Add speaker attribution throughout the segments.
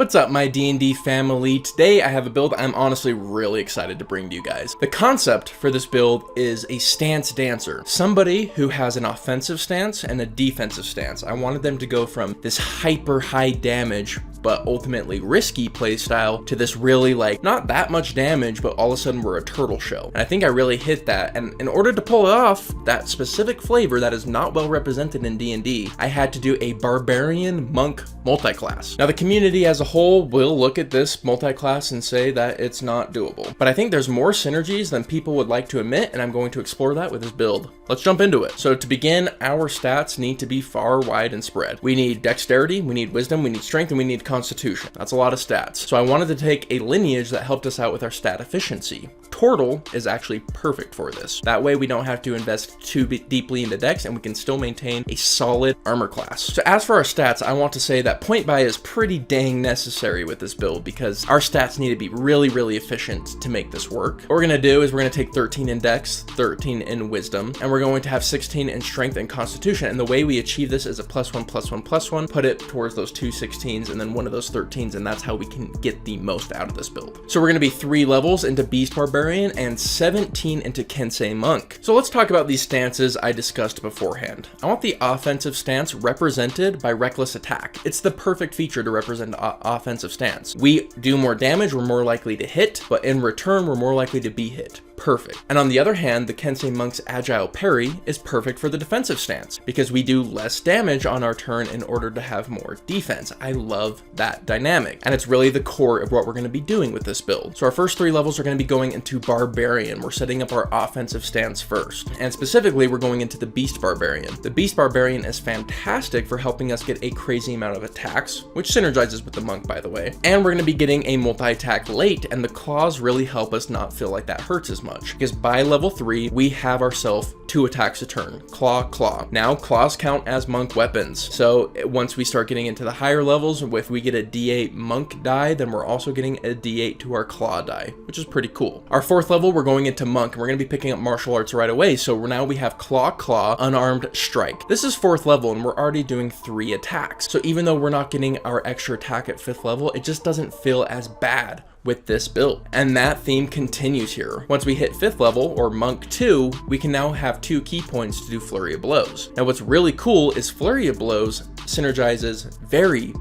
Speaker 1: What's up, my D&D family? Today I have a build I'm honestly really excited to bring to you guys. The concept for this build is a stance dancer. Somebody who has an offensive stance and a defensive stance. I wanted them to go from this hyper high damage but ultimately risky playstyle to this really not that much damage, but all of a sudden we're a turtle show. And I think I really hit that, and in order to pull it off, that specific flavor that is not well represented in D&D, I had to do a barbarian monk multiclass. Now the community as a whole will look at this multiclass and say that it's not doable, but I think there's more synergies than people would like to admit, and I'm going to explore that with this build. Let's jump into it. So to begin, our stats need to be far, wide, and spread. We need dexterity, we need wisdom, we need strength, and we need constitution. That's a lot of stats. So I wanted to take a lineage that helped us out with our stat efficiency. Tortle is actually perfect for this. That way we don't have to invest too deeply into dex, and we can still maintain a solid armor class. So as for our stats, I want to say that point buy is pretty dang necessary with this build because our stats need to be really efficient to make this work. What we're gonna do is we're gonna take 13 in dex, 13 in wisdom, and we're going to have 16 in strength and constitution. And the way we achieve this is a +1/+1/+1, put it towards those two 16s and then one of those 13s, and that's how we can get the most out of this build. So we're gonna be 3 levels into Beast Barbarian and 17 into Kensei Monk. So let's talk about these stances I discussed beforehand. I want the offensive stance represented by reckless attack. It's the perfect feature to represent offensive stance. We do more damage, we're more likely to hit, but in return, we're more likely to be hit. Perfect. And on the other hand, the Kensei Monk's agile parry is perfect for the defensive stance because we do less damage on our turn in order to have more defense. I love that dynamic, and it's really the core of what we're going to be doing with this build. So our first 3 levels are going to be going into Barbarian. We're setting up our offensive stance first, and specifically we're going into the Beast Barbarian. The Beast Barbarian is fantastic for helping us get a crazy amount of attacks, which synergizes with the Monk, by the way. And we're going to be getting a multi-attack late, and the claws really help us not feel like that hurts as much. Because by level 3, we have ourselves 2 attacks a turn. Claw, claw. Now, claws count as monk weapons. So once we start getting into the higher levels, if we get a D8 monk die, then we're also getting a D8 to our claw die, which is pretty cool. Our 4th level, we're going into monk, and we're going to be picking up martial arts right away. So now we have claw, claw, unarmed strike. This is 4th level, and we're already doing 3 attacks. So even though we're not getting our extra attack at 5th level, it just doesn't feel as bad with this build. And that theme continues here. Once we hit 5th level, or Monk 2, we can now have 2 key points to do Flurry of Blows. Now what's really cool is Flurry of Blows synergizes very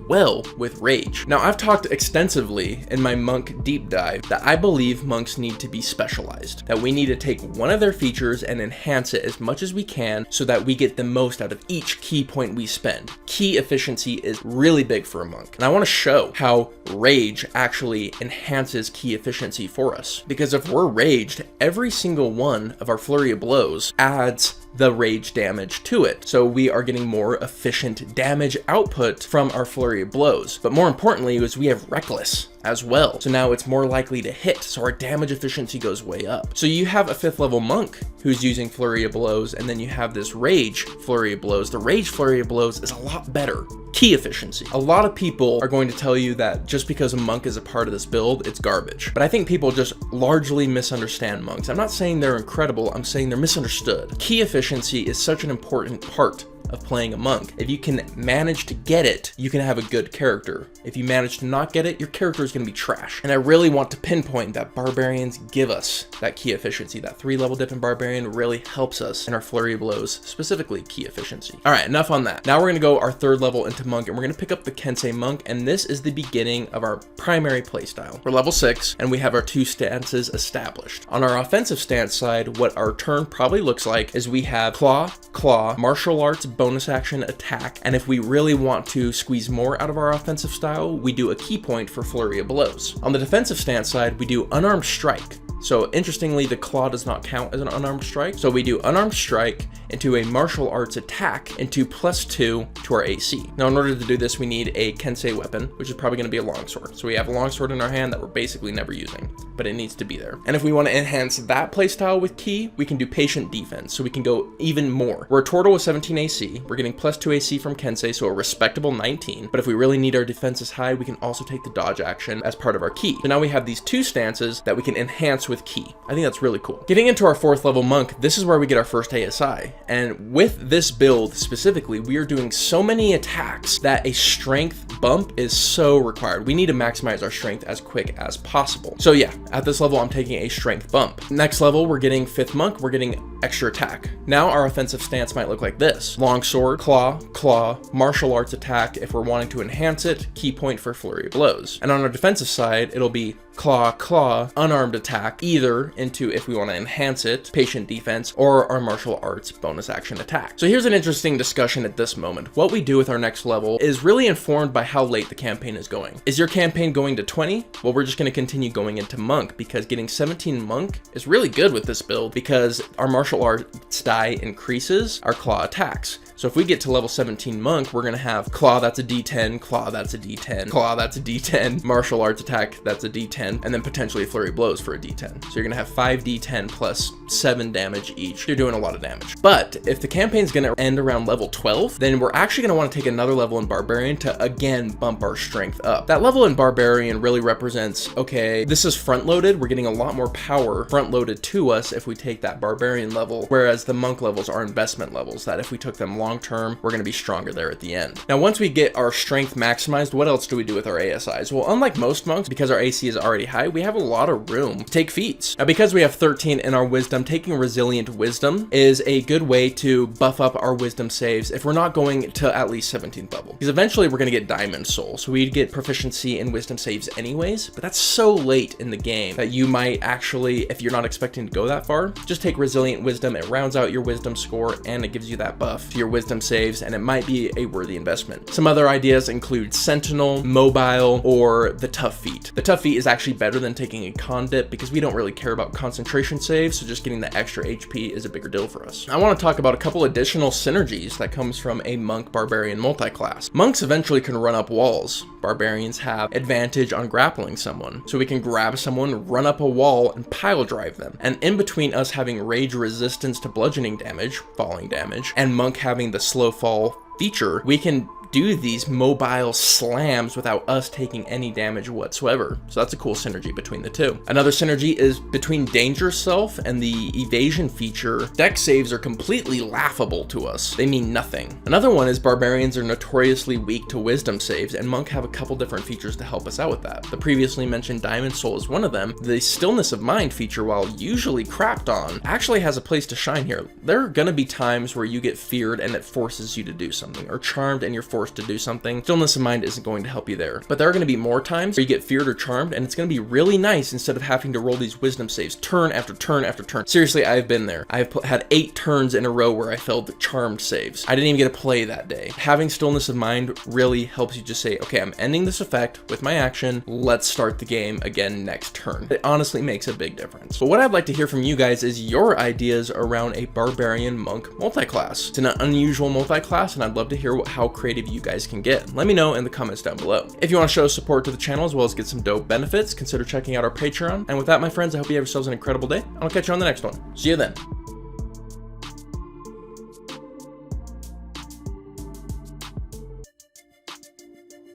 Speaker 1: well with Rage. Now I've talked extensively in my Monk deep dive that I believe monks need to be specialized, that we need to take one of their features and enhance it as much as we can so that we get the most out of each key point we spend. Key efficiency is really big for a monk, and I want to show how Rage actually enhances key efficiency for us, because if we're raged, every single one of our Flurry of Blows adds the rage damage to it. So we are getting more efficient damage output from our Flurry of Blows. But more importantly is we have Reckless as well. So now it's more likely to hit, so our damage efficiency goes way up. So you have a 5th level monk who's using Flurry of Blows, and then you have this Rage Flurry of Blows. The Rage Flurry of Blows is a lot better. Key efficiency. A lot of people are going to tell you that just because a monk is a part of this build, it's garbage. But I think people just largely misunderstand monks. I'm not saying they're incredible, I'm saying they're misunderstood. Key efficiency is such an important part of playing a monk. If you can manage to get it, you can have a good character. If you manage to not get it, your character is going to be trash. And I really want to pinpoint that barbarians give us that key efficiency. That 3-level dip in barbarian really helps us in our Flurry of Blows, specifically key efficiency. All right, enough on that. Now we're going to go our 3rd level into monk, and we're going to pick up the Kensei Monk, and this is the beginning of our primary playstyle. We're level 6, and we have our 2 stances established. On our offensive stance side, what our turn probably looks like is we have claw, claw, martial arts, bonus action, attack, and if we really want to squeeze more out of our offensive style, we do a key point for Flurry of Blows. On the defensive stance side, we do unarmed strike. So interestingly, the claw does not count as an unarmed strike. So we do unarmed strike into a martial arts attack into +2 to our AC. Now, in order to do this, we need a Kensei weapon, which is probably going to be a longsword. So we have a longsword in our hand that we're basically never using, but it needs to be there. And if we want to enhance that playstyle with key, we can do patient defense. So we can go even more. We're a Tortle with 17 AC. We're getting +2 AC from Kensei, so a respectable 19. But if we really need our defenses high, we can also take the dodge action as part of our key. So now we have these 2 stances that we can enhance with with Ki. I think that's really cool. Getting into our 4th level monk, this is where we get our first ASI. And with this build specifically, we are doing so many attacks that a strength bump is so required. We need to maximize our strength as quick as possible. So yeah, at this level, I'm taking a strength bump. Next level, we're getting 5th monk, we're getting extra attack. Now our offensive stance might look like this: longsword, claw, martial arts attack if we're wanting to enhance it, key point for flurry of blows. And on our defensive side, it'll be claw, unarmed attack, either into if we want to enhance it, patient defense, or our martial arts bonus action attack. So here's an interesting discussion at this moment. What we do with our next level is really informed by how late the campaign is going. Is your campaign going to 20? Well, we're just going to continue going into monk, because getting 17 monk is really good with this build, because our martial arts die increases our claw attacks. So if we get to level 17 monk, we're gonna have claw, that's a D10, claw, that's a D10, claw, that's a D10, martial arts attack, that's a D10, and then potentially flurry blows for a D10. So you're gonna have 5 D10 plus 7 damage each. You're doing a lot of damage. But if the campaign's gonna end around level 12, then we're actually gonna wanna take another level in Barbarian to again bump our strength up. That level in Barbarian really represents, okay, this is front loaded, we're getting a lot more power front loaded to us if we take that Barbarian level, whereas the monk levels are investment levels, that if we took them long term, we're going to be stronger there at the end. Now, once we get our strength maximized, what else do we do with our ASIs? Well, unlike most monks, because our AC is already high, we have a lot of room to take feats. Now, because we have 13 in our wisdom, taking resilient wisdom is a good way to buff up our wisdom saves if we're not going to at least 17th level. Because eventually we're going to get diamond soul, so we'd get proficiency in wisdom saves anyways, but that's so late in the game that you might actually, if you're not expecting to go that far, just take resilient wisdom. It rounds out your wisdom score and it gives you that buff to your wisdom saves, and it might be a worthy investment. Some other ideas include sentinel, mobile, or the tough feat. The tough feat is actually better than taking a con dip because we don't really care about concentration saves, so just getting the extra HP is a bigger deal for us. I want to talk about a couple additional synergies that comes from a monk barbarian multi-class. Monks eventually can run up walls. Barbarians have advantage on grappling someone, so we can grab someone, run up a wall, and pile drive them. And in between us having rage resistance to bludgeoning damage, falling damage, and monk having the slow fall feature, we can do these mobile slams without us taking any damage whatsoever. So that's a cool synergy between the two. Another synergy is between Danger Self and the evasion feature. Dex saves are completely laughable to us. They mean nothing. Another one is barbarians are notoriously weak to wisdom saves, and monk have a couple different features to help us out with that. The previously mentioned Diamond Soul is one of them. The stillness of mind feature, while usually crapped on, actually has a place to shine here. There are gonna be times where you get feared and it forces you to do something, or charmed and you're forced to do something. Stillness of mind isn't going to help you there. But there are going to be more times where you get feared or charmed, and it's going to be really nice instead of having to roll these wisdom saves turn after turn after turn. Seriously, I've been there. I've had 8 turns in a row where I failed the charmed saves. I didn't even get to play that day. Having stillness of mind really helps you just say, okay, I'm ending this effect with my action. Let's start the game again next turn. It honestly makes a big difference. But what I'd like to hear from you guys is your ideas around a barbarian monk multi-class. It's an unusual multi-class, and I'd love to hear how creative you guys can get. Let me know in the comments down below. If you want to show support to the channel as well as get some dope benefits, consider checking out our Patreon. And with that, my friends, I hope you have yourselves an incredible day. I'll catch you on the next one. See you then.